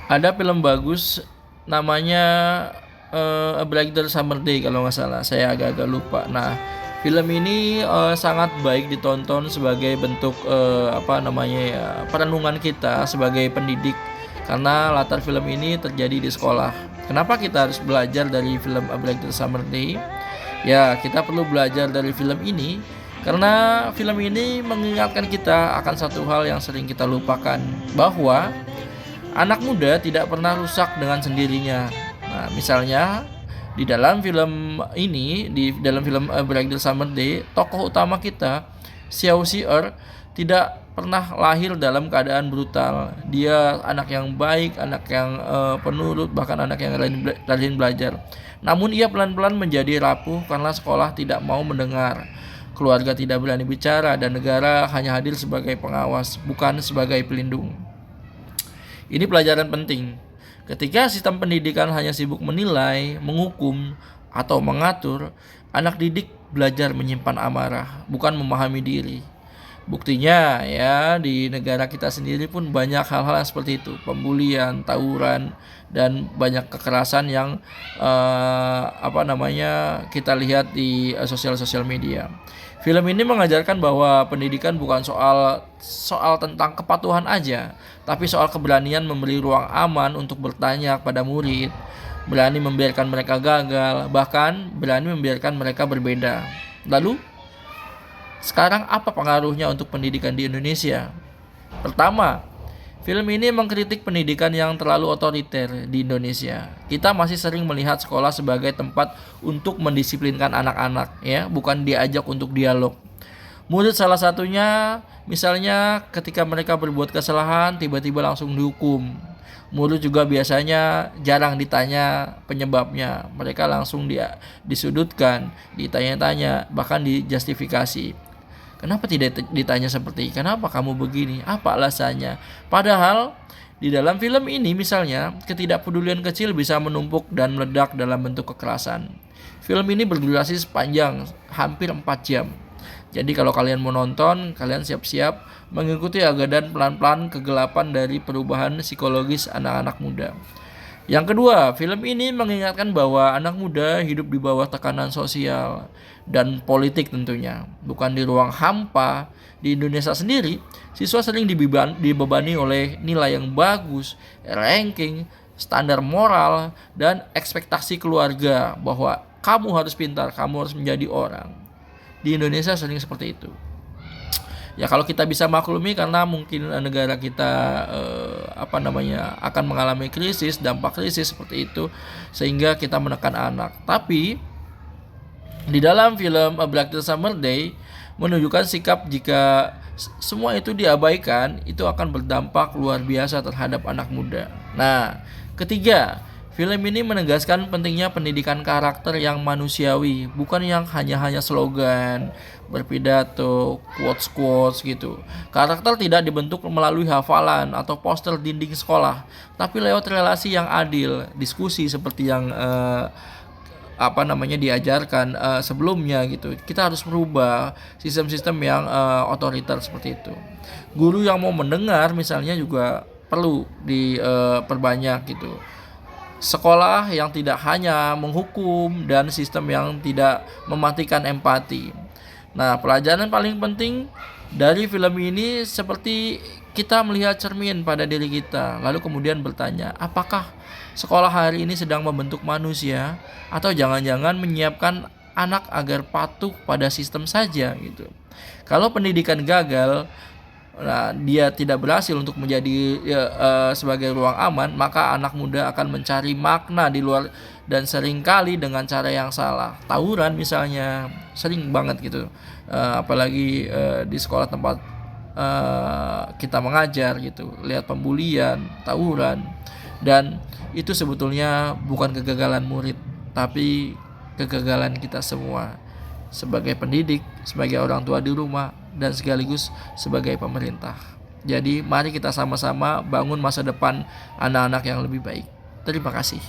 Ada film bagus namanya A Brighter Summer Day kalau nggak salah, saya agak-agak lupa. Nah, film ini sangat baik ditonton sebagai bentuk apa namanya ya, perenungan kita sebagai pendidik, karena latar film ini terjadi di sekolah. Kenapa kita harus belajar dari film A Brighter Summer Day? Ya, kita perlu belajar dari film ini karena film ini mengingatkan kita akan satu hal yang sering kita lupakan, bahwa anak muda tidak pernah rusak dengan sendirinya. Nah, misalnya di dalam film ini, di dalam film A Brighter Summer Day, tokoh utama kita, Xiao Xi'er, tidak pernah lahir dalam keadaan brutal. Dia anak yang baik, anak yang penurut, bahkan anak yang rajin belajar. Namun ia pelan-pelan menjadi rapuh karena sekolah tidak mau mendengar. Keluarga tidak berani bicara dan negara hanya hadir sebagai pengawas, bukan sebagai pelindung. Ini pelajaran penting. Ketika sistem pendidikan hanya sibuk menilai, menghukum, atau mengatur, anak didik belajar menyimpan amarah, bukan memahami diri. Buktinya ya, di negara kita sendiri pun banyak hal-hal yang seperti itu, pembulian, tawuran, dan banyak kekerasan yang apa namanya kita lihat di sosial media. Film ini mengajarkan bahwa pendidikan bukan soal tentang kepatuhan aja, tapi soal keberanian memberi ruang aman untuk bertanya pada murid, berani membiarkan mereka gagal, bahkan berani membiarkan mereka berbeda. Lalu, sekarang apa pengaruhnya untuk pendidikan di Indonesia? Pertama, film ini mengkritik pendidikan yang terlalu otoriter di Indonesia. Kita masih sering melihat sekolah sebagai tempat untuk mendisiplinkan anak-anak, ya, bukan diajak untuk dialog. Murid salah satunya, misalnya ketika mereka berbuat kesalahan, tiba-tiba langsung dihukum. Murid juga biasanya jarang ditanya penyebabnya. Mereka langsung disudutkan, ditanya-tanya, bahkan dijustifikasi. Kenapa tidak ditanya seperti, kenapa kamu begini? Apa alasannya? Padahal di dalam film ini misalnya, ketidakpedulian kecil bisa menumpuk dan meledak dalam bentuk kekerasan. Film ini berdurasi sepanjang hampir 4 jam. Jadi kalau kalian mau nonton, kalian siap-siap mengikuti agadan pelan-pelan kegelapan dari perubahan psikologis anak-anak muda. Yang kedua, film ini mengingatkan bahwa anak muda hidup di bawah tekanan sosial dan politik tentunya, bukan di ruang hampa. Di Indonesia sendiri, siswa sering dibebani oleh nilai yang bagus, ranking, standar moral, dan ekspektasi keluarga bahwa kamu harus pintar, kamu harus menjadi orang. Di Indonesia sering seperti itu. Ya kalau kita bisa maklumi karena mungkin negara kita apa namanya akan mengalami krisis, dampak krisis seperti itu, sehingga kita menekan anak. Tapi di dalam film A Black Summer Day menunjukkan sikap jika semua itu diabaikan, itu akan berdampak luar biasa terhadap anak muda. Nah, ketiga, film ini menegaskan pentingnya pendidikan karakter yang manusiawi, bukan yang hanya slogan, berpidato, quotes gitu. Karakter tidak dibentuk melalui hafalan atau poster dinding sekolah, tapi lewat relasi yang adil, diskusi seperti yang apa namanya diajarkan sebelumnya gitu. Kita harus merubah sistem-sistem yang otoriter seperti itu. Guru yang mau mendengar misalnya juga perlu diperbanyak gitu. Sekolah yang tidak hanya menghukum dan sistem yang tidak mematikan empati. Nah, pelajaran paling penting dari film ini seperti kita melihat cermin pada diri kita, lalu kemudian bertanya, apakah sekolah hari ini sedang membentuk manusia atau jangan-jangan menyiapkan anak agar patuh pada sistem saja gitu. Kalau pendidikan gagal, nah, dia tidak berhasil untuk menjadi sebagai ruang aman, maka anak muda akan mencari makna di luar dan seringkali dengan cara yang salah. Tawuran misalnya sering banget gitu, apalagi di sekolah tempat kita mengajar gitu, lihat pembulian, tawuran, dan itu sebetulnya bukan kegagalan murid, tapi kegagalan kita semua sebagai pendidik, sebagai orang tua di rumah, dan sekaligus sebagai pemerintah. Jadi mari kita sama-sama bangun masa depan anak-anak yang lebih baik. Terima kasih.